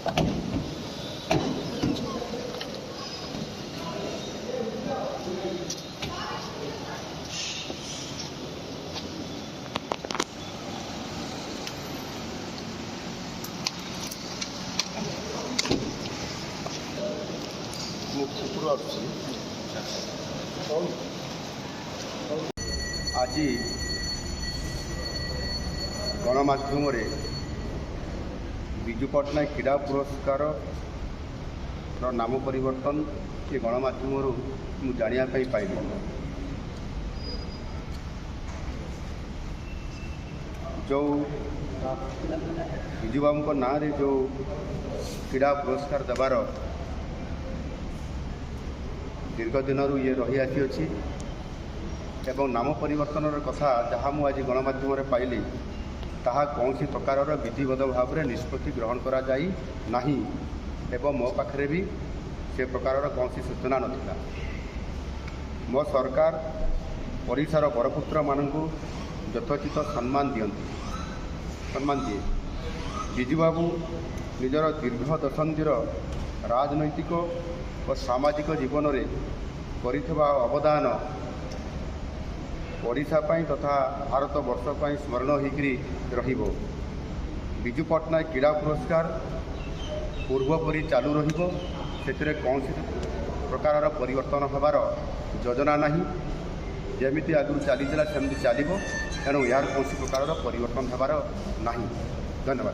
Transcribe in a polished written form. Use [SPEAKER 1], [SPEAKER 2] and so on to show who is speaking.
[SPEAKER 1] आज गणमाध्यम विजु पट्टनायक क्रीड़ा पुरस्कार नाम परिवर्तन ये गणमाध्यम मुझे जानापी पाइली। जो विजु बाबू ना जो क्रीड़ा पुरस्कार देवार दीर्घ दिन ये रही आसी एवं नाम परिवर्तन कथा जहाँ मुझे गणमाध्यम पाइली ताहा कौन प्रकार विधिवत भाव में निष्पत्ति ग्रहण करा जाई नहीं एवं मो पाखे भी से प्रकार कौन सूचना नाला। मो सरकार ओडिशार बरपुत्र मानू यथोचित सम्मान दिए। विजु बाबू निजर दीर्घ दशंधीर राजनैतिक और सामाजिक जीवन में करिଥିବା अवदान ओडिशा तथा भारत वर्ष पर स्मरण होकर रहिबो। विजु पट्टनायक क्रीड़ा पुरस्कार पूर्वपरी चालू रहिबो, सेतिरे कौन प्रकार परिवर्तन होबार योजना नहीं। जमिति आगु चलीला सेमती चलो, तेणु यार कौन प्रकार परिवर्तन होबार नहीं। धन्यवाद।